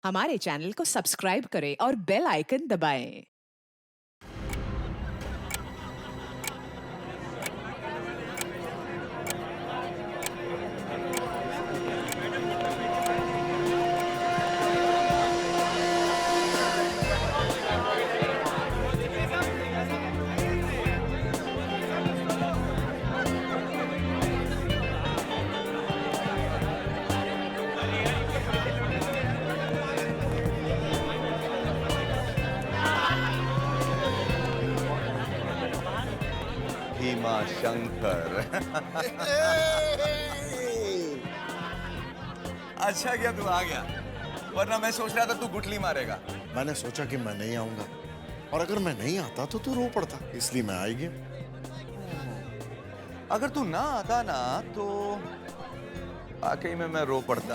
हमारे चैनल को सब्सक्राइब करें और बेल आइकन दबाएं। भीमा शंकर। अच्छा क्या तू आ गया, वरना मैं सोच रहा था तू गुठली मारेगा। मैंने सोचा कि मैं नहीं आऊंगा, और अगर मैं नहीं आता तो तू रो पड़ता, इसलिए मैं आ गया। अगर तू ना आता ना तो वाकई में मैं रो पड़ता।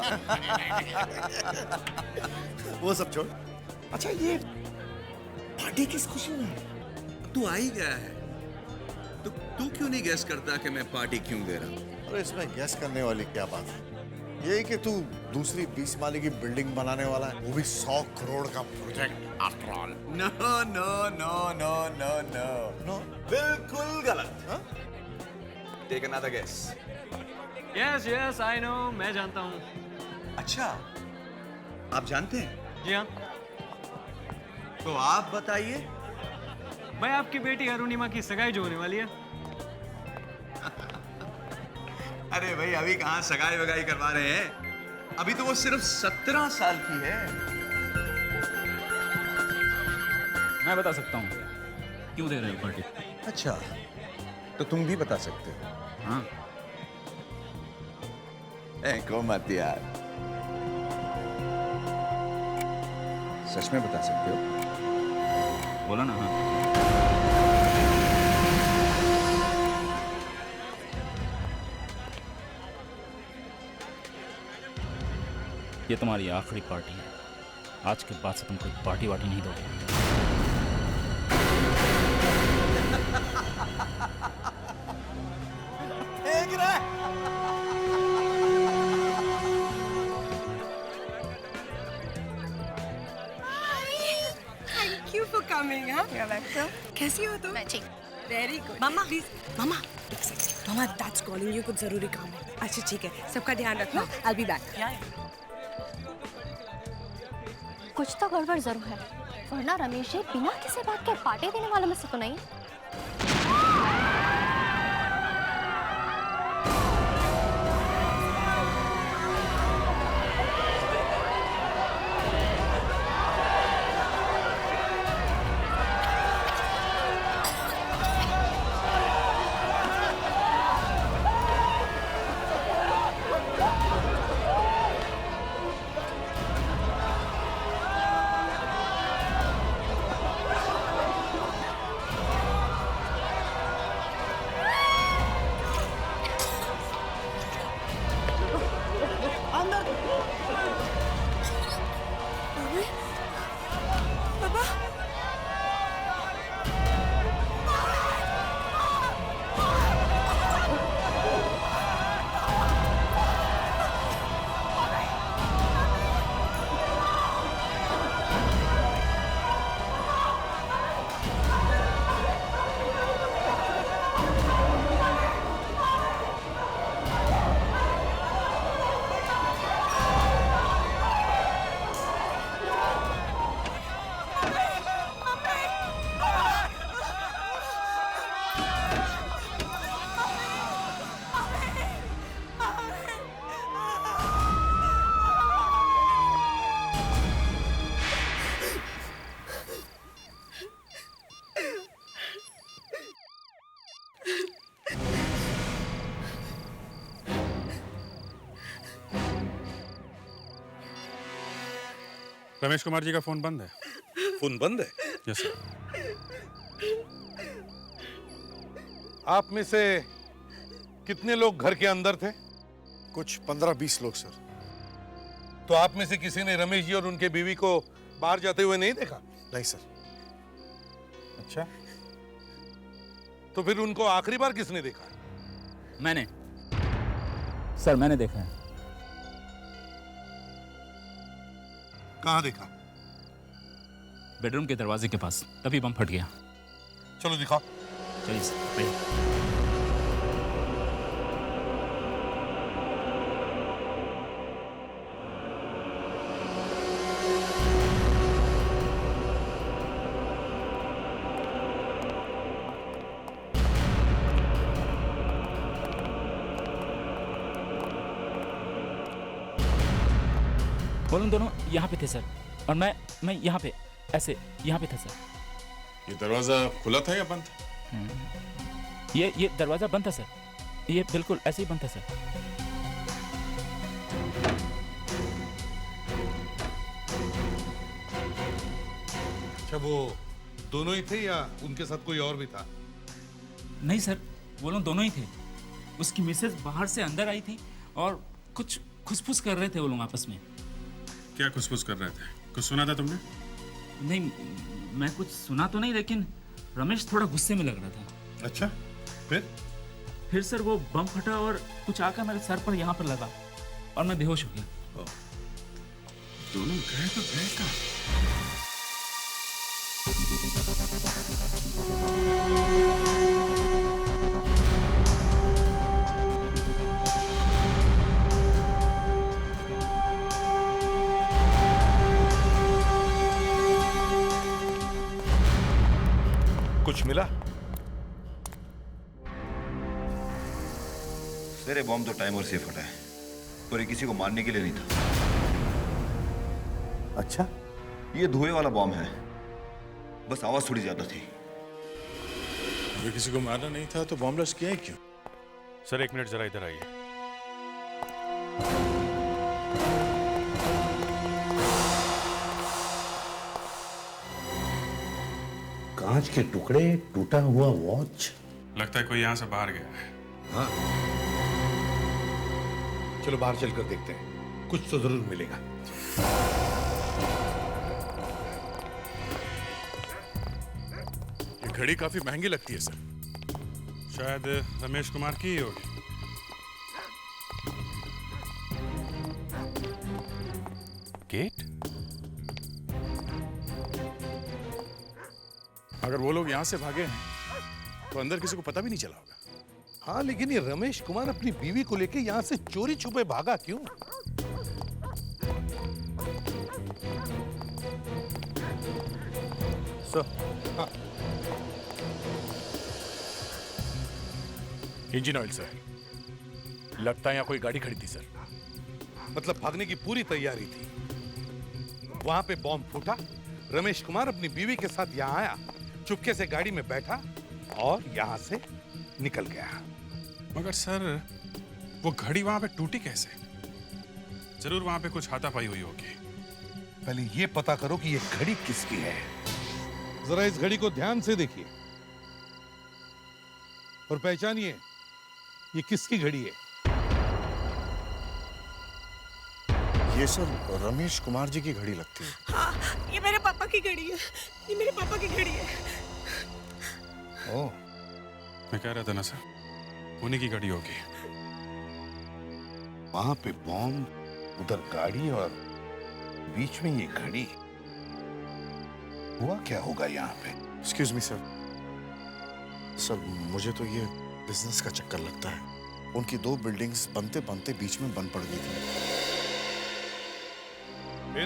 वो सब छोड़। अच्छा, ये पार्टी किस खुशी में है? तू आ ही गया है तो तू क्यों नहीं गेस करता कि मैं पार्टी क्यों दे रहा हूं? अरे इसमें गैस करने वाली क्या बात है? यही कि तू दूसरी 20 माले की बिल्डिंग बनाने वाला है, वो भी 100 करोड़ का project after all. No no no no no no no, बिल्कुल गलत। Take another guess. Yes yes I know, मैं जानता हूँ। अच्छा, आप जानते हैं? जी हाँ, तो आप बताइए। भाई आपकी बेटी अरुणिमा की सगाई जो होने वाली है। अरे भाई, अभी कहाँ सगाई वगाई करवा रहे हैं, अभी तो वो सिर्फ 17 साल की है। मैं बता सकता हूँ क्यों दे रहे हो पार्टी। अच्छा, तो तुम भी बता सकते हो? हाँ, को मत यार, सच में बता सकते हो? बोला ना। हाँ, ये तुम्हारी आखिरी पार्टी है। आज के बाद से तुम कोई पार्टी वार्टी नहीं दोगे। देख रहा है? Thank you for coming, huh? You're welcome. कैसी हो तुम? मैं ठीक। Very good. Mama, please. मामा, एक second. Mama, that's calling you. कुछ जरूरी काम है. अच्छा ठीक है. सबका ध्यान रखना. I'll be back. कुछ तो गड़बड़ जरूर है, वरना रमेश जी बिना किसी बात के पार्टी देने वालों में से तो नहीं। रमेश कुमार जी का फोन बंद है। फोन बंद है? Yes sir. आप में से कितने लोग घर के अंदर थे? कुछ 15-20 लोग सर। तो आप में से किसी ने रमेश जी और उनके बीवी को बाहर जाते हुए नहीं देखा? नहीं सर। अच्छा, तो फिर उनको आखिरी बार किसने देखा? मैंने सर, मैंने देखा है। कहाँ देखा? बेडरूम के दरवाजे के पास, तभी बम फट गया। चलो दिखाओ। चलिए सर, आइए। बोलूं दोनों यहाँ पे थे सर, और मैं यहाँ पे ऐसे यहाँ पे था सर। ये दरवाजा खुला था या बंद? ये दरवाजा बंद था सर, ये बिल्कुल ऐसे ही बंद था सर। अच्छा, वो दोनों ही थे या उनके साथ कोई और भी था? नहीं सर, वो लोग दोनों ही थे। उसकी मिसेज बाहर से अंदर आई थी और कुछ खुसफुस कर रहे थे वो लोग आपस में। क्या खुसफुस कर रहे थे? कुछ सुना था तुमने? नहीं, मैं कुछ सुना तो नहीं, लेकिन रमेश थोड़ा गुस्से में लग रहा था। अच्छा, फिर सर वो बम फटा और कुछ आकर मेरे सर पर यहाँ पर लगा और मैं बेहोश हो गया। दोनों गए तो गए कहाँ? कुछ मिला? सर, ये बॉम्ब तो टाइमर से फटा है और ये किसी को मारने के लिए नहीं था। अच्छा, ये धुएं वाला बॉम्ब है, बस आवाज थोड़ी ज्यादा थी। अगर किसी को मारना नहीं था तो बॉम्ब ब्लास्ट किया ही क्यों? सर 1 मिनट जरा इधर आइए। कांच के टुकड़े, टूटा हुआ वॉच। लगता है कोई यहाँ से बाहर गया है। हाँ, चलो बाहर चलकर देखते हैं, कुछ तो जरूर मिलेगा। ये घड़ी काफी महंगी लगती है सर। शायद रमेश कुमार की ही होगी। गेट? अगर वो लोग यहां से भागे हैं तो अंदर किसी को पता भी नहीं चला होगा। हाँ, लेकिन ये रमेश कुमार अपनी बीवी को लेके यहाँ से चोरी छुपे भागा क्यों? सर, हाँ। Engine oil sir. लगता है यहाँ कोई गाड़ी खड़ी थी सर। मतलब भागने की पूरी तैयारी थी। वहां पे बॉम्ब फूटा, रमेश कुमार अपनी बीवी के साथ यहाँ आया, चुपके से गाड़ी में बैठा और यहाँ से निकल गया। मगर सर, वो घड़ी वहां पे टूटी कैसे? जरूर वहां पे कुछ हाथापाई हुई होगी। पहले ये पता करो कि ये घड़ी किसकी है। जरा इस घड़ी को ध्यान से देखिए और पहचानिए ये किसकी घड़ी है। ये सर रमेश कुमार जी की घड़ी लगती है। हाँ, ये मेरे पापा की घड़ी है। ये मेरे पापा की घड़ी है। ओह, मैं कह रहा था ना सर, उन्हीं की घड़ी होगी। वहां पे बॉम्ब, उधर गाड़ी और बीच में ये घड़ी। हुआ क्या होगा यहाँ पे? Excuse me sir. सर, मुझे तो ये बिजनेस का चक्कर लगता है। उनकी 2 बिल्डिंग्स बनते बनते बीच में बंद पड़ गई थी। फिर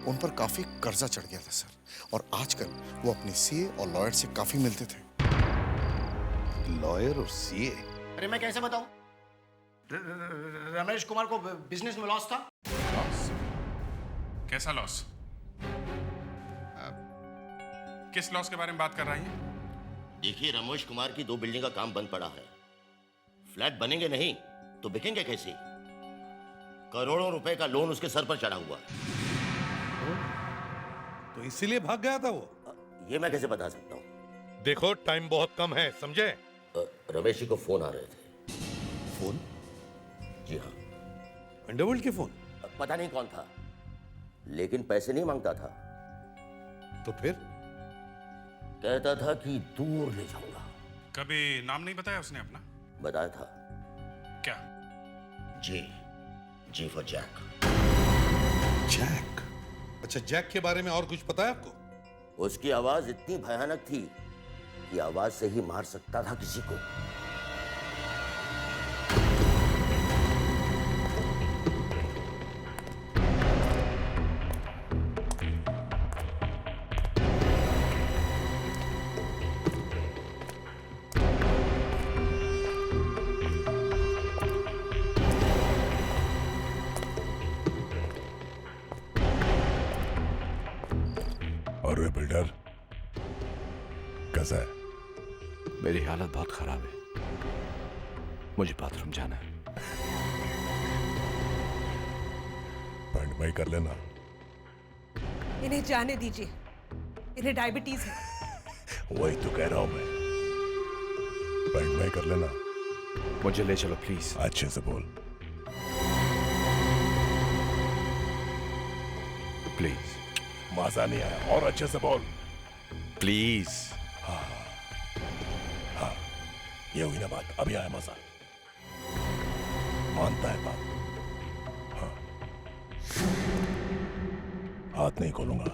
उन पर काफी कर्जा चढ़ गया था सर, और आजकल वो अपने सीए और लॉयर से काफी मिलते थे। लॉयर और सीए? अरे मैं कैसे बताऊं? रमेश कुमार को बिजनेस में लॉस था। लॉस? कैसा लॉस? किस लॉस के बारे में बात कर रही है? देखिए, रमेश कुमार की 2 बिल्डिंग का काम बंद पड़ा है। फ्लैट बनेंगे नहीं तो बिकेंगे कैसे? करोड़ों रुपए का लोन उसके सर पर चढ़ा हुआ है। तो इसीलिए भाग गया था वो? ये मैं कैसे बता सकता हूँ? देखो, टाइम बहुत कम है, समझे? रमेश जी को फोन आ रहे थे। फोन? जी हाँ। अंडरवर्ल्ड के फोन? पता नहीं कौन था, लेकिन पैसे नहीं मांगता था। तो फिर? कहता था कि दूर ले जाऊंगा। कभी नाम नहीं बताया उसने अपना? बताया था। क्या? जी फॉर जैक। जैक? अच्छा, जैक के बारे में और कुछ पता है आपको? उसकी आवाज इतनी भयानक थी कि आवाज से ही मार सकता था किसी को। और वे बिल्डर कैसा है? मेरी हालत बहुत खराब है, मुझे बाथरूम जाना है। पैंट में कर लेना। इन्हें जाने दीजिए, इन्हें डायबिटीज है। वही तो कह रहा हूं मैं, पैंट में कर लेना। मुझे ले चलो प्लीज। अच्छे से बोल। प्लीज। मजा नहीं आया, और अच्छे से बोल। प्लीज। हाँ हाँ, ये हुई ना बात, अभी आया मजा। मानता है बात। हाँ, हाथ नहीं खोलूंगा।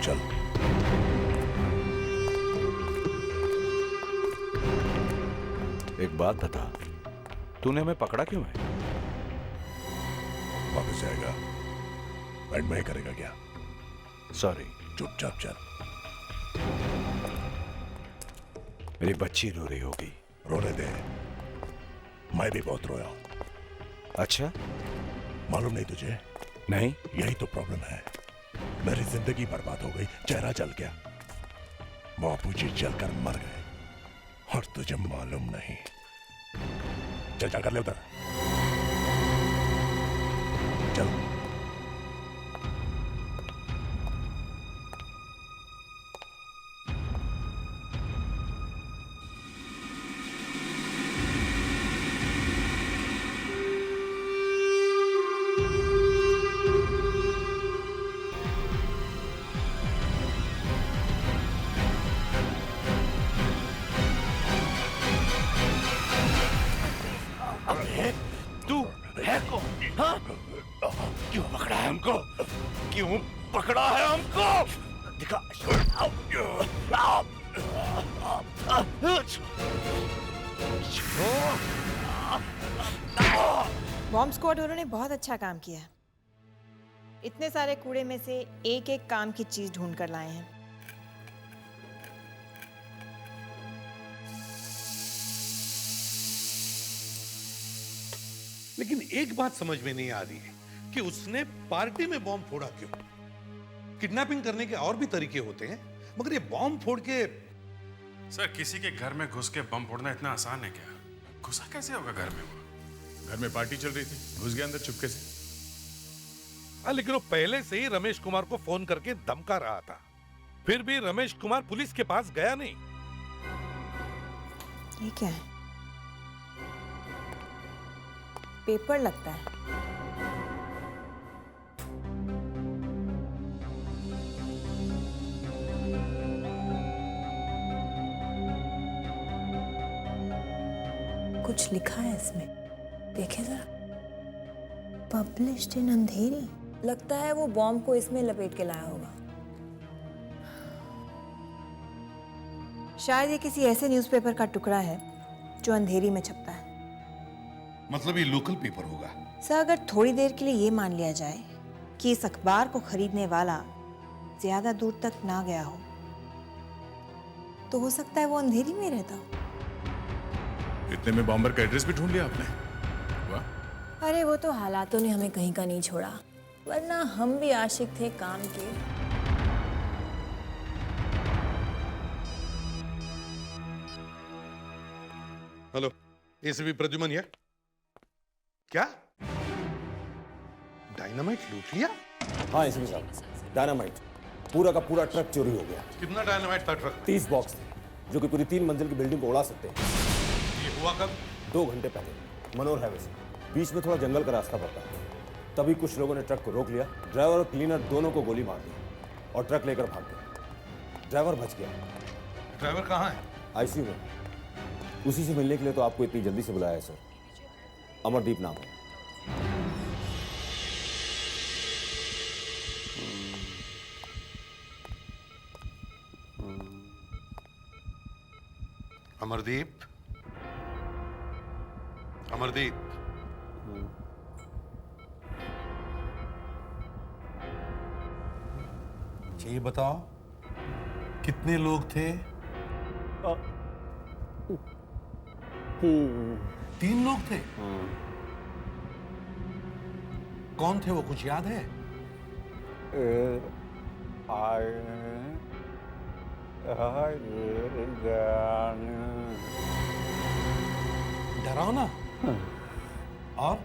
चल। एक बात बता, तूने हमें पकड़ा क्यों है? वापस जाएगा, पैंट में ही करेगा क्या? सॉरी। चुपचाप चल। मेरी बच्ची रो रही होगी। रोने दे, मैं भी बहुत रोया हूं। अच्छा, मालूम नहीं तुझे? नहीं। यही तो प्रॉब्लम है, मेरी जिंदगी बर्बाद हो गई, चेहरा जल गया, बापूजी जलकर मर गए और तुझे मालूम नहीं। चल चल कर ले उधर, चल। क्यों पकड़ा है हमको? क्यों पकड़ा है हमको? दिखा। बॉम्ब स्क्वाड वालों ने बहुत अच्छा काम किया। इतने सारे कूड़े में से एक एक काम की चीज ढूंढ कर लाए हैं। लेकिन एक बात समझ में नहीं आ रही है कि उसने पार्टी में बॉम्ब फोड़ा क्यों? किडनैपिंग करने के और भी तरीके होते हैं, मगर ये बॉम्ब फोड़ के। सर, किसी के घर में घुस के बम फोड़ना इतना आसान है क्या? घुसा कैसे होगा घर में? वो घर में पार्टी चल रही थी, घुस गया अंदर चुपके से। लेकिन वो पहले से ही रमेश कुमार को फोन करके धमका रहा था, फिर भी रमेश कुमार पुलिस के पास गया नहीं। ये क्या है? पेपर लगता है। कुछ लिखा है इसमें, देखे जरा। पब्लिश्ड इन अंधेरी। लगता है वो बॉम्ब को इसमें लपेट के लाया होगा। शायद ये किसी ऐसे न्यूज़पेपर का टुकड़ा है जो अंधेरी में छपता है। मतलब ये लोकल पेपर होगा? सर, अगर थोड़ी देर के लिए ये मान लिया जाए कि इस अखबार को खरीदने वाला ज्यादा दूर तक ना गया हो, तो हो सकता है वो अंधेरी में रहता हो। इतने में बॉम्बर का एड्रेस भी ढूंढ लिया आपने? वाह। अरे वो तो हालातों ने हमें कहीं का नहीं छोड़ा, वरना हम भी आशिक थे काम के। हेलो, एसीपी प्रद्युमन है? क्या डायनामाइट लूट लिया? हाँ एसीपी साहब, डायनामाइट पूरा का पूरा ट्रक चोरी हो गया। कितना डायनामाइट था ट्रक में? 30 बॉक्स थे जो कि पूरी 3 मंजिल की बिल्डिंग को उड़ा सकते हैं। ये हुआ कब? 2 घंटे पहले मनोर हाईवे से। बीच में थोड़ा जंगल का रास्ता पड़ता है, तभी कुछ लोगों ने ट्रक को रोक लिया, ड्राइवर और क्लीनर दोनों को गोली मार दी और ट्रक लेकर भाग गए। ड्राइवर बच गया। ड्राइवर कहाँ है? आईसीयू में। उसी से मिलने के लिए तो आपको इतनी जल्दी से बुलाया है सर। अमरदीप नाम है। अमरदीप, अमरदीप, अच्छा ये बताओ कितने लोग थे? 3 लोग थे। कौन थे वो, कुछ याद है? डरावना और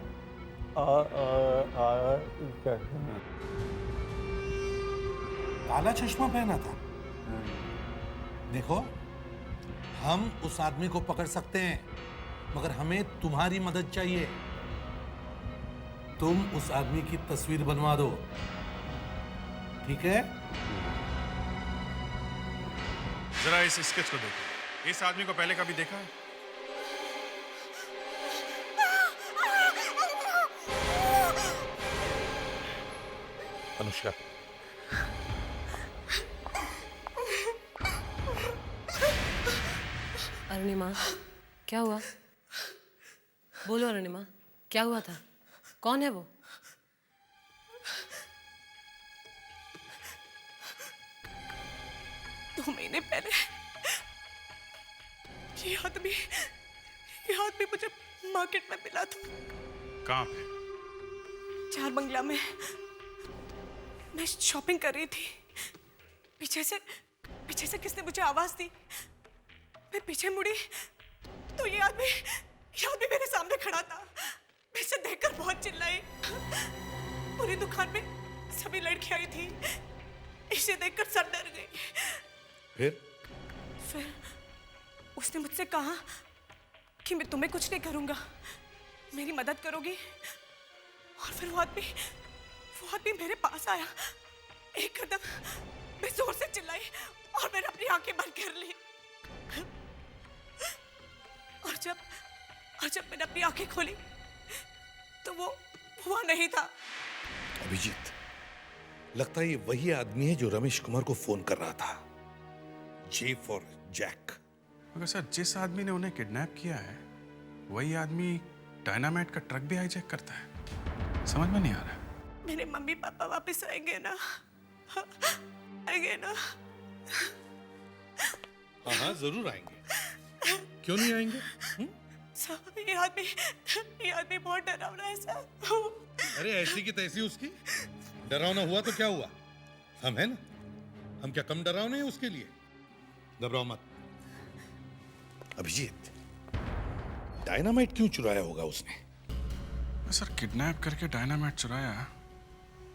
काला चश्मा पहना था। देखो, हम उस आदमी को पकड़ सकते हैं, मगर हमें तुम्हारी मदद चाहिए। तुम उस आदमी की तस्वीर बनवा दो, ठीक है? जरा इस स्केच को देखो। इस आदमी को पहले कभी देखा है? अनुष्का, अरुणिमा, क्या हुआ? बोलो अरुणिमा, क्या हुआ था? कौन है वो? दो महीने पहले ये आदमी मुझे मार्केट में मिला था। कहाँ पे? 4 बंगला में। मैं शॉपिंग कर रही थी। पीछे से किसने मुझे आवाज दी। मैं पीछे मुड़ी तो ये आदमी मेरे सामने खड़ा था। मैं इसे देखकर बहुत चिल्लाई। पूरी दुकान में सभी लड़कियां आई थी। इसे देखकर सब डर गई। फिर उसने मुझसे कहा कि मैं तुम्हें कुछ नहीं करूंगा, मेरी मदद करोगी। और फिर वो आदमी मेरे पास आया। एक कदम मैं जोर से चिल्लाई और मैंने अपनी आंखें बंद कर ली। और जब मैंने अपनी आंखें खोली तो वो वहां नहीं था। अभिजीत, लगता है ये वही आदमी है जो रमेश कुमार को फोन कर रहा था। J for Jack. मगर सर, जिस आदमी ने उन्हें किडनैप किया है वही आदमी डायनामाइट का ट्रक भी हाईजैक करता है। समझ में नहीं आ रहा। मेरे मम्मी पापा वापस आएंगे ना? आएंगे ना? हाँ, जरूर आएंगे। क्यों नहीं आएंगे? साहब, ये आदमी बहुत डरावना है साहब। अरे ऐसी की तैसी उसकी। डरावना हुआ तो क्या हुआ, हम हैं ना। हम क्या कम डरावने हैं उसके लिए? घबराओ मत। अभिजीत, डायनामाइट क्यों चुराया होगा उसने? सर, किडनैप करके डायनामाइट चुराया,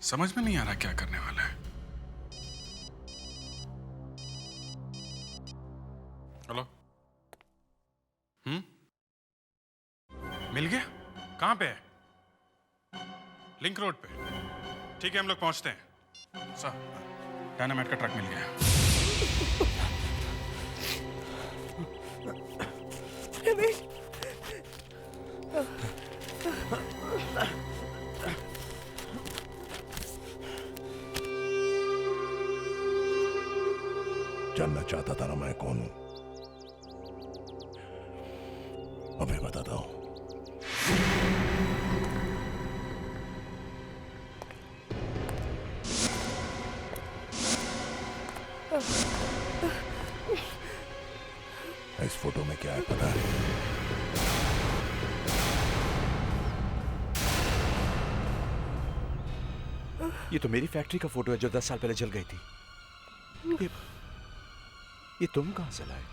समझ में नहीं आ रहा क्या करने वाला है। हेलो, मिल गया? कहाँ पे है? लिंक रोड पे। ठीक है, हम लोग पहुंचते हैं। सर, डायनामाइट का ट्रक मिल गया। जानना चाहता था ना मैं कौन हूं? अभी बताता हूं। इस फोटो में क्या है पता है? ये तो मेरी फैक्ट्री का फोटो है जो 10 साल पहले जल गई थी। ये तुम कहां से लाए?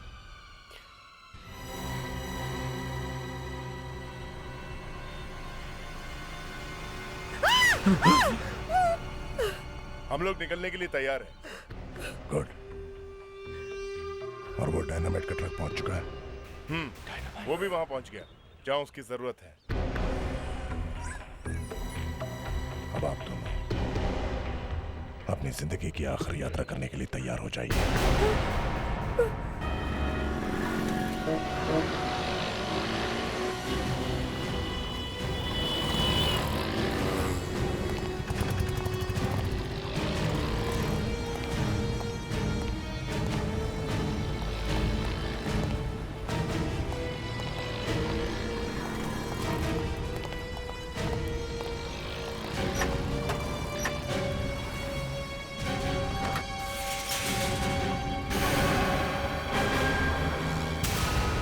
हम लोग निकलने के लिए तैयार हैं। गुड। और वो डायनामाइट का ट्रक पहुंच चुका है। वो भी वहां पहुंच गया जहां उसकी जरूरत है। अब आप दोनों अपनी जिंदगी की आखिरी यात्रा करने के लिए तैयार हो जाइए।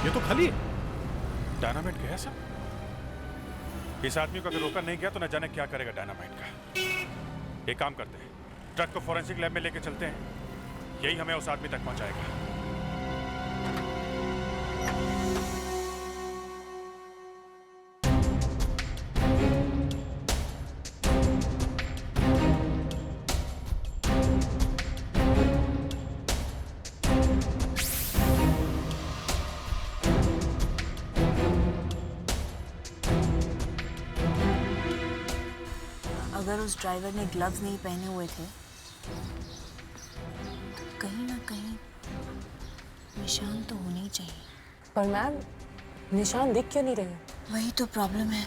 ये तो खाली है। डायनामाइट गया सब। इस आदमी को अगर रोका नहीं गया तो न जाने क्या करेगा डायनामाइट का। एक काम करते हैं, ट्रक को फॉरेंसिक लैब में लेके चलते हैं, यही हमें उस आदमी तक पहुंचाएगा। अगर उस ड्राइवर ने ग्लव्स नहीं पहने हुए थे तो कहीं ना कहीं निशान तो होने ही चाहिए। पर मैम, निशान दिख क्यों नहीं रहे? वही तो प्रॉब्लम है।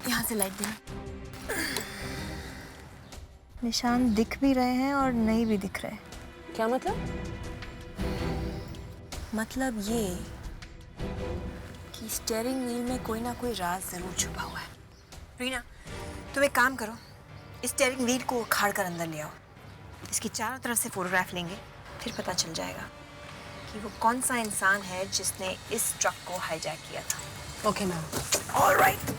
यहाँ से लाइट देना। निशान दिख भी रहे हैं और नहीं भी दिख रहे। क्या मतलब? मतलब ये कि स्टीयरिंग व्हील में कोई ना कोई राज जरूर छुपा हुआ है। रीना, तुम एक काम करो, इस स्टीयरिंग व्हील को उखाड़ कर अंदर ले आओ। इसकी चारों तरफ से फोटोग्राफ लेंगे, फिर पता चल जाएगा कि वो कौन सा इंसान है जिसने इस ट्रक को हाईजैक किया था। Okay ma'am. ऑलराइट।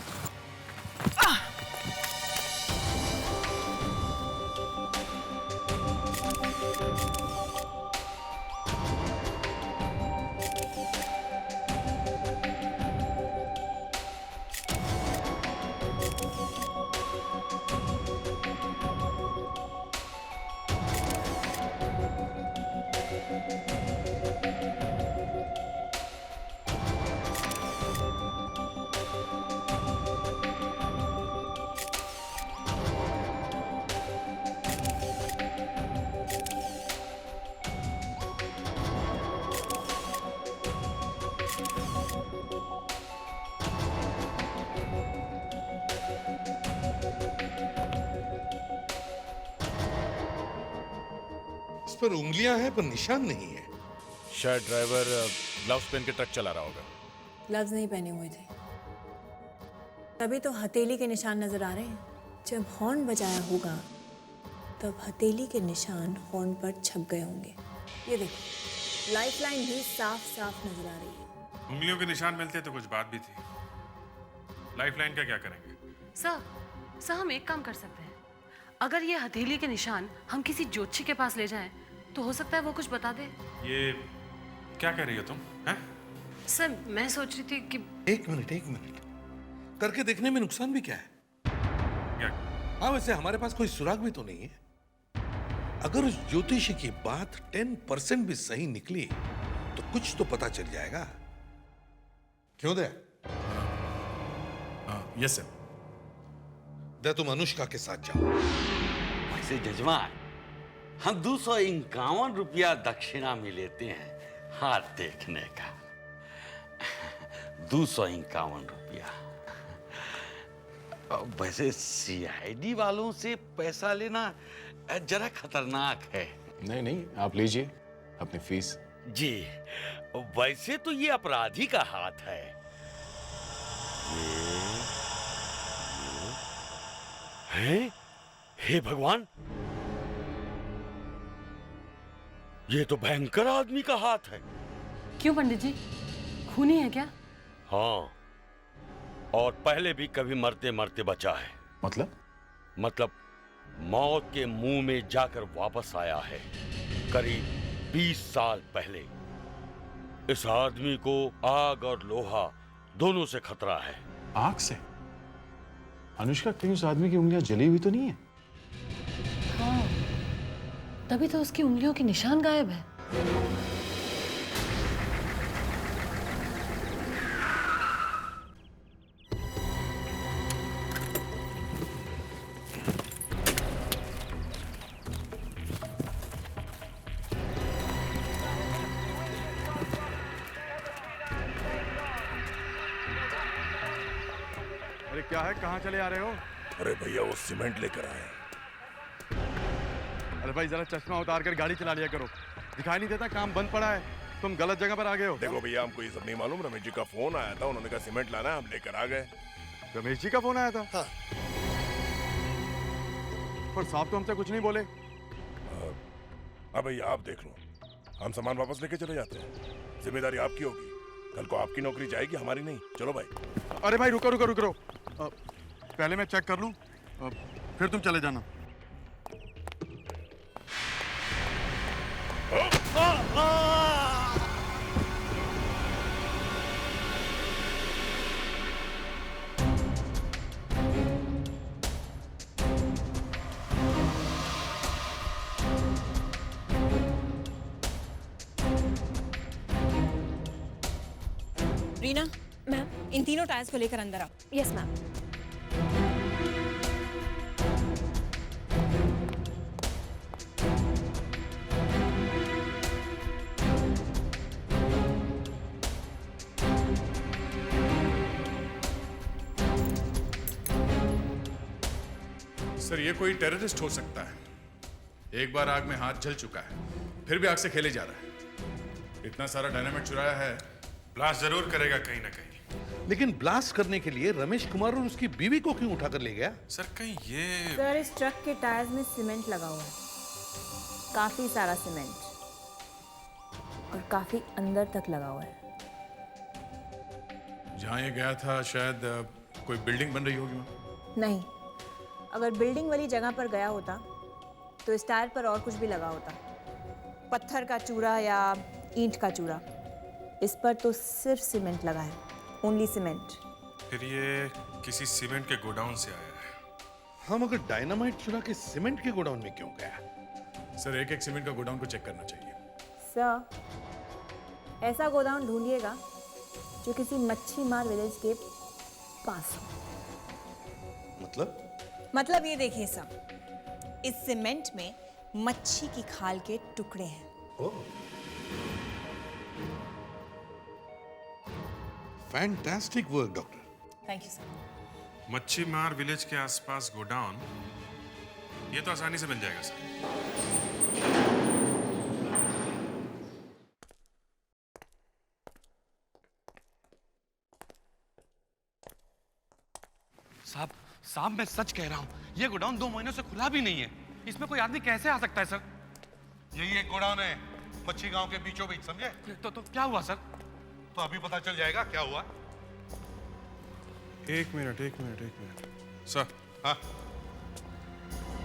इस पर उंगलियां हैं पर निशान नहीं है। शायद ड्राइवर ग्लव्स पहन के ट्रक चला रहा होगा। ग्लव्स नहीं पहने हुए थे, तभी तो हथेली के निशान नजर आ रहे हैं। जब हॉर्न बजाया होगा तब हथेली के निशान हॉर्न पर छप गए होंगे। ये देखो, लाइफलाइन भी साफ साफ नजर आ रही है। उंगलियों के निशान मिलते तो कुछ बात भी थी। लाइफलाइन का क्या करेंगे? सर हम एक काम कर सकते हैं। अगर ये हथेली के निशान हम किसी ज्योतिषी के पास ले जाएं, तो हो सकता है वो कुछ बता दे। ये क्या कह रही हो तुम? हैं? सर मैं सोच रही थी कि एक मिनट करके देखने में नुकसान भी क्या है? हाँ, वैसे हमारे पास कोई सुराग भी तो नहीं है। अगर उस ज्योतिषी की बात 10% भी सही निकली तो कुछ तो पता चल जाएगा। क्यों दे? Yes sir. दे, तुम अनुष्का के साथ जाओ। वैसे जजमान, हम 251 रुपया दक्षिणा में लेते हैं हाथ देखने का। 251 रुपया। वैसे सीआईडी वालों से पैसा लेना जरा खतरनाक है। नहीं, आप लीजिए अपनी फीस। जी, वैसे तो ये अपराधी का हाथ है। हे भगवान, ये तो भयंकर आदमी का हाथ है। क्यों पंडित जी, खूनी है क्या? हाँ, और पहले भी कभी मरते मरते बचा है। मतलब मौत के मुंह में जाकर वापस आया है करीब 20 साल पहले। इस आदमी को आग और लोहा दोनों से खतरा है। आग से? अनुष्का, कहीं उस आदमी की उंगलियां जली हुई तो नहीं है? हाँ, तभी तो उसकी उंगलियों के निशान गायब है। क्या है, कहाँ चले आ रहे हो? अरे भैया वो सीमेंट लेकर आए। अरे भाई जरा चश्मा उतार कर गाड़ी चला लिया करो, दिखाई नहीं देता काम बंद पड़ा है, तुम गलत जगह पर आ गए हो। देखो भैया हमको ये सब नहीं मालूम, रमेश जी का फोन आया था, उन्होंने कहा सीमेंट लाना है, हम लेकर आ गए। रमेश जी का फोन आया था? हाँ। पर साहब तो हमसे कुछ नहीं बोले। अब भैया आप देख लो, हम सामान वापस लेके चले जाते हैं, जिम्मेदारी आपकी होगी, कल को आपकी नौकरी जाएगी, हमारी नहीं। चलो भाई। अरे भाई रुको रुको रुको, पहले मैं चेक कर लूं, फिर तुम चले जाना। रीना मैम, इन तीनों टायर्स को लेकर अंदर आओ। Yes ma'am. सर ये कोई टेररिस्ट हो सकता है, एक बार आग में हाथ जल चुका है, फिर भी आग से खेले जा रहा है। इतना सारा डायनामाइट चुराया है, ब्लास्ट जरूर करेगा कहीं ना कहीं। लेकिन ब्लास्ट करने के लिए रमेश कुमार और उसकी बीवी को क्यों उठाकर ले गया? सर कहीं ये सर इस ट्रक के टायर्स में सीमेंट लगा हुआ है, काफी सारा सीमेंट, और काफी अंदर तक लगा हुआ है। जहाँ ये गया था शायद कोई बिल्डिंग बन रही होगी वहाँ। नहीं, अगर बिल्डिंग वाली जगह पर गया होता तो इस टायर पर और कुछ भी लगा होता, पत्थर का चूरा या ईंट का चूरा। इस पर तो सिर्फ सीमेंट लगा है, ओनली सीमेंट। फिर ये किसी सीमेंट के गोडाउन से आया है। हम अगर डायनामाइट चुरा के सीमेंट के गोडाउन में क्यों गया? सर एक एक सीमेंट का गोडाउन को चेक करना चाहिए। सर ऐसा गोदाम ढूंढिएगा जो किसी मच्छी मार विलेज के पास हो। मतलब ये देखिए सर, इस सीमेंट में मच्छी की खाल के टुकड़े हैं। Fantastic work doctor. Thank you sir. मच्छी मार विलेज के आसपास गोडाउन, ये तो आसानी से मिल जाएगा सर। साहब मैं सच कह रहा हूँ, ये गोडाउन 2 महीनों से खुला भी नहीं है, इसमें कोई आदमी कैसे आ सकता है सर? यही एक गोडाउन है मच्छी गांव के बीचों बीच, समझे? तो क्या हुआ सर? तो अभी पता चल जाएगा क्या हुआ। एक मिनट सर। हाँ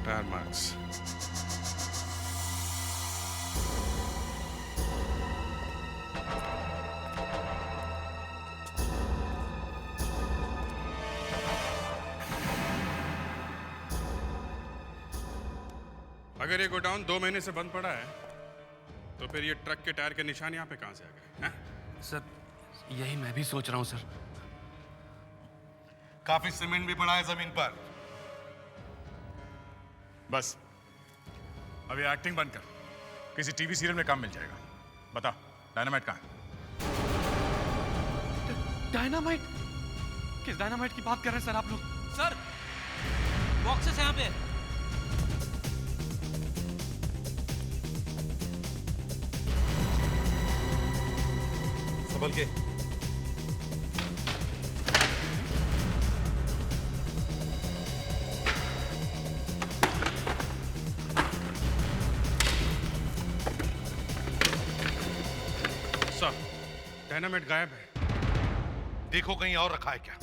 टायर मार्क्स। अगर ये गोडाउन 2 महीने से बंद पड़ा है तो फिर ये ट्रक के टायर के निशान यहाँ पे कहाँ से आ गए? सर यही मैं भी सोच रहा हूँ सर। काफी सीमेंट भी पड़ा है जमीन पर। बस अब ये एक्टिंग बंद कर, किसी टीवी सीरियल में काम मिल जाएगा। बता डायनामाइट कहाँ है? डायनामाइट? किस डायनामाइट की बात कर रहे हैं सर आप लोग? सर बॉक्सेस यहाँ पे। संभल के। सर डायनामाइट गायब है। देखो कहीं और रखा है क्या?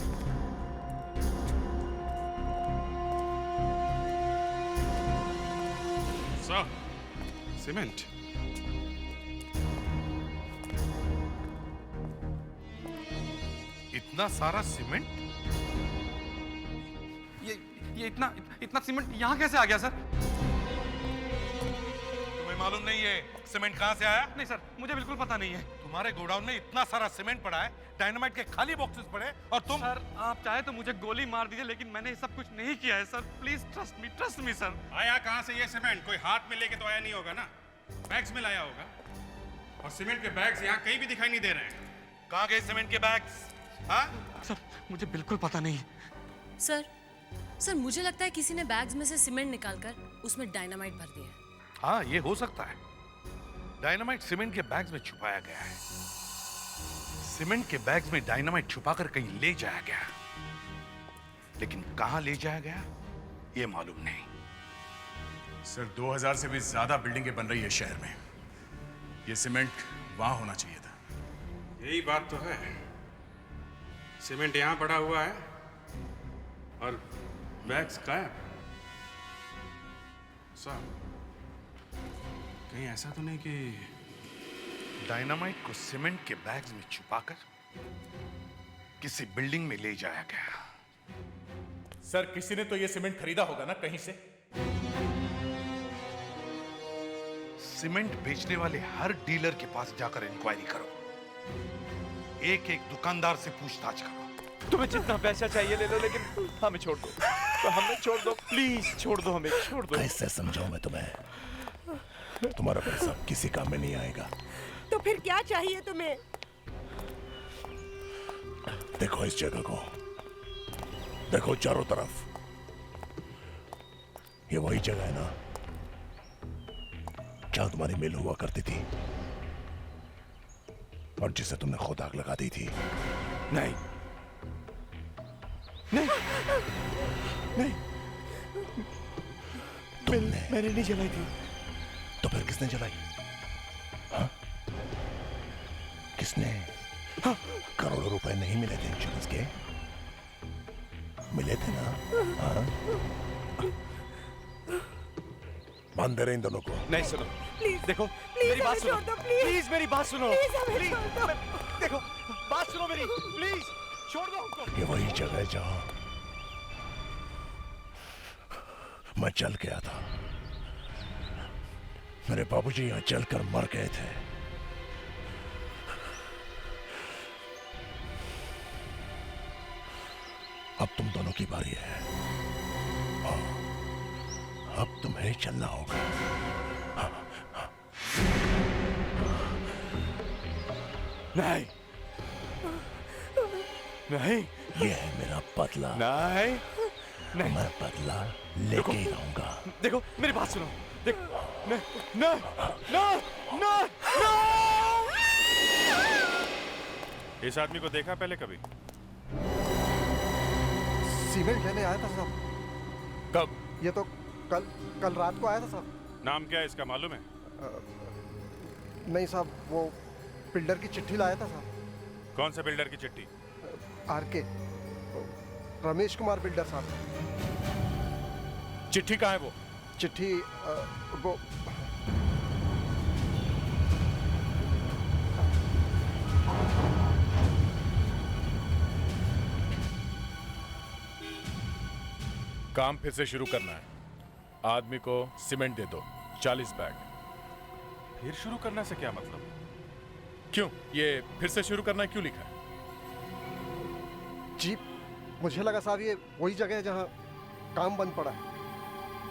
Sir cement. इतना सारा सीमेंट? ये इतना सीमेंट यहाँ कैसे आ गया सर? तुम्हें मालूम नहीं है सीमेंट कहाँ से आया? नहीं सर, मुझे बिल्कुल पता नहीं है। तुम्हारे गोडाउन में इतना सारा सीमेंट पड़ा है, डायनामाइट के खाली बॉक्सेस पड़े, और तुम? सर आप चाहे तो मुझे गोली मार दीजिए, लेकिन मैंने ये सब कुछ नहीं किया है sir. Please trust me sir. आया कहाँ से ये सीमेंट? कोई हाथ में लेके तो आया नहीं होगा ना, बैग्स में लाया होगा। और सीमेंट के बैग्स यहाँ कहीं भी दिखाई नहीं दे रहे हैं। कहाँ गए सीमेंट के बैग्स? हाँ सर मुझे बिल्कुल पता नहीं। सर मुझे लगता है किसी ने बैग्स में से सीमेंट निकालकर उसमें डायनामाइट भर दिया है। हाँ, ये हो सकता है। डायनामाइट सीमेंट के बैग्स में छुपाया गया है। सीमेंट के बैग्स में डायनामाइट छुपाकर कहीं ले जाया गया, लेकिन कहां ले जाया गया ये मालूम नहीं। सर 2000 से भी ज्यादा बिल्डिंगें बन रही है शहर में। ये सीमेंट वहां होना चाहिए था। यही बात तो है। सीमेंट यहां पड़ा हुआ है और बैग्स गायब। साहब, कहीं ऐसा तो नहीं कि डायनामाइट को सीमेंट के बैग्स में छुपाकर किसी बिल्डिंग में ले जाया गया। सर किसी ने तो ये सीमेंट खरीदा होगा ना कहीं से। सीमेंट बेचने वाले हर डीलर के पास जाकर इंक्वायरी करो। एक एक दुकानदार से पूछताछ करो। तुम्हें जितना पैसा चाहिए ले लो, लेकिन हमें छोड़ दो। तो हमें छोड़ दो, प्लीज छोड़ दो, हमें छोड़ दो। कैसे समझाऊं मैं तुम्हें? तुम्हारा पैसा किसी काम में नहीं आएगा। तो फिर क्या चाहिए तुम्हें? देखो इस जगह को, देखो चारों तरफ। ये वही जगह है ना जहां तुम्हारी मिल हुआ करती थी और जिसे तुमने खुद आग लगा दी थी। नहीं नहीं नहीं, मैंने नहीं जलाई थी। तो फिर किसने जलाई? हाँ? किसने? हाँ? करोड़ों रुपए नहीं मिले थे इंश्योरेंस के? मिले थे ना? हाँ? बांध दे रहे इन दोनों को। नहीं, सुनो प्लीज, देखो मेरी बात सुनो, प्लीज मेरी बात सुनो, प्लीज देखो बात सुनो मेरी, प्लीज छोड़ दो हमको। ये वही जगह है जहां मैं जल गया था। मेरे बाबूजी यहां जलकर मर गए थे। अब तुम दोनों की बारी है। अब तुम्हें चलना होगा। नहीं नहीं, ये है मेरा बदला। नहीं नहीं, मैं बदला लेके ही रहूंगा। देखो मेरी बात सुनो, देखो नहीं नहीं नहीं नहीं। इस आदमी को देखा पहले कभी? सीमेंट लेने आया था साहब। कब? ये तो कल रात को आया था साहब। नाम क्या है इसका मालूम है? नहीं साहब, वो बिल्डर की चिट्ठी लाया था साहब। कौन सा बिल्डर की चिट्ठी? आरके, रमेश कुमार बिल्डर साहब। चिट्ठी कहाँ है वो? चिट्ठी वो काम फिर से शुरू करना है। आदमी को सीमेंट दे दो 40 बैग। फिर शुरू करने से क्या मतलब? क्यों? ये फिर से शुरू करना क्यों लिखा है? जी मुझे लगा साहब ये वही जगह है जहां काम बंद पड़ा है,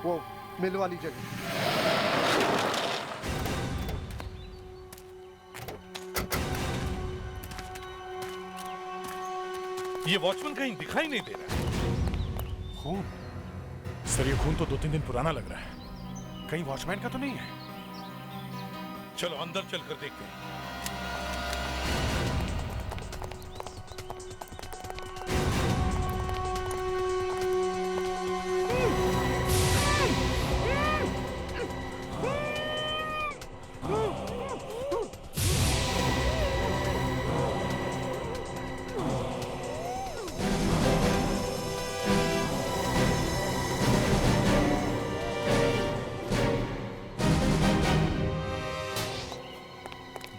वो मिल वाली जगह। ये वॉचमैन कहीं दिखाई नहीं दे रहा है। खून? सर ये खून तो 2-3 दिन पुराना लग रहा है। कहीं वॉचमैन का तो नहीं है? चलो अंदर चलकर देखते हैं।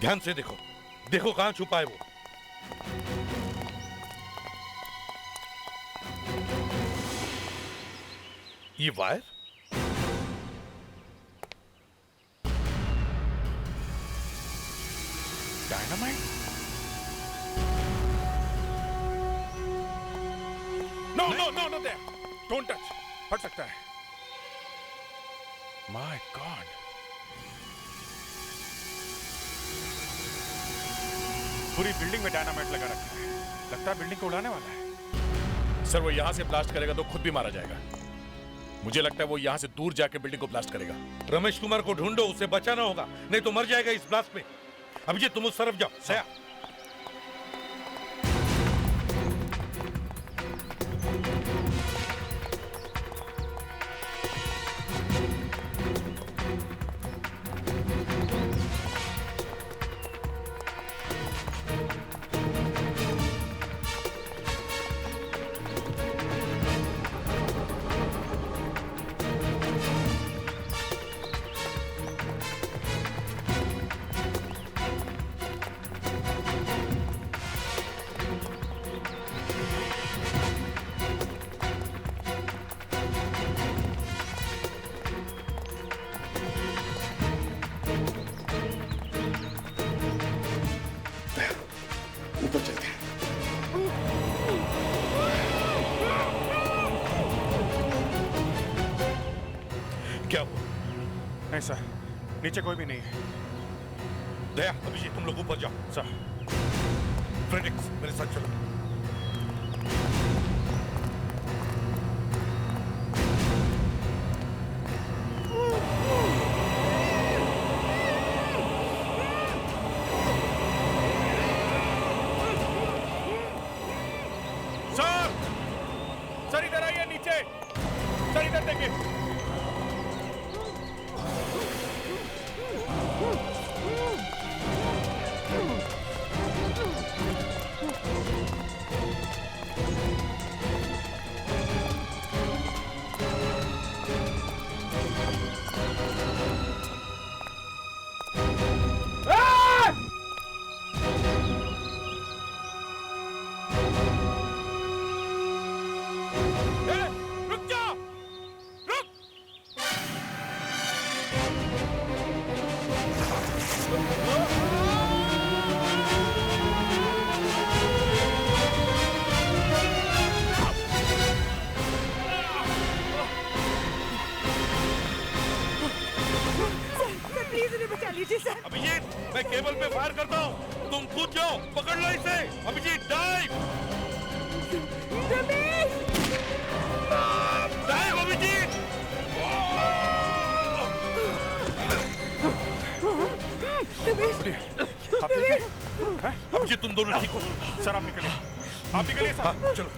ध्यान से देखो, देखो कहां छुपा है वो। ये wire? Dynamite? No no no no there, don't touch. फट सकता है। माय गॉड, पूरी बिल्डिंग में डायनामाइट लगा रखा है। लगता है बिल्डिंग को उड़ाने वाला है। सर वो यहाँ से ब्लास्ट करेगा तो खुद भी मारा जाएगा। मुझे लगता है वो यहाँ से दूर जाके बिल्डिंग को ब्लास्ट करेगा। रमेश कुमार को ढूंढो, उसे बचाना होगा, नहीं तो मर जाएगा इस ब्लास्ट में। अभिजीत तुम उस तरफ जाओ। सया ऊपर चलते हैं। क्या हुआ? नहीं सर, नीचे कोई भी नहीं है। दया, अभिजीत तुम लोग ऊपर जाओ। सर। फ्रेडिक्स मेरे साथ चलो। सर इधर आइए नीचे। सर इधर देखिए। अभिजीत मैं केबल पे फायर करता हूँ, तुम कूद जाओ, पकड़ लो इसे। अभिजीत डाइव। डाइव अभिजीत। आप ठीक हैं? अभिजीत तुम दोनों ठीक हो? सर आप निकलिए। आप निकलिए सर। चलो।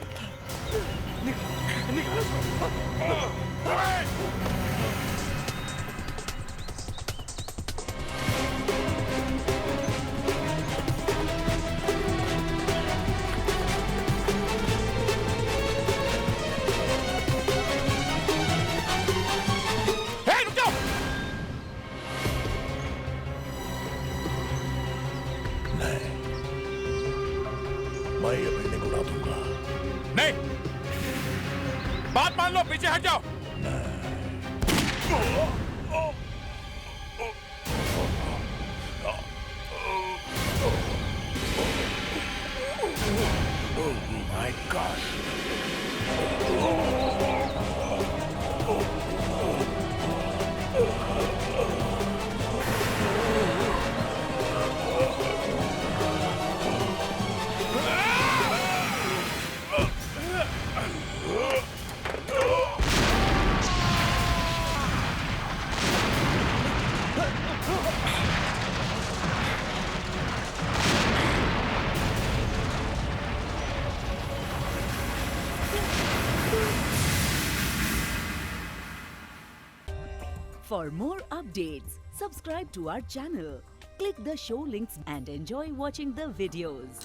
मैं ये बिल्डिंग उड़ा दूंगा। नहीं, बात मान लो, पीछे हट जाओ। Oh my God! For more updates, subscribe to our channel, click the show links and enjoy watching the videos.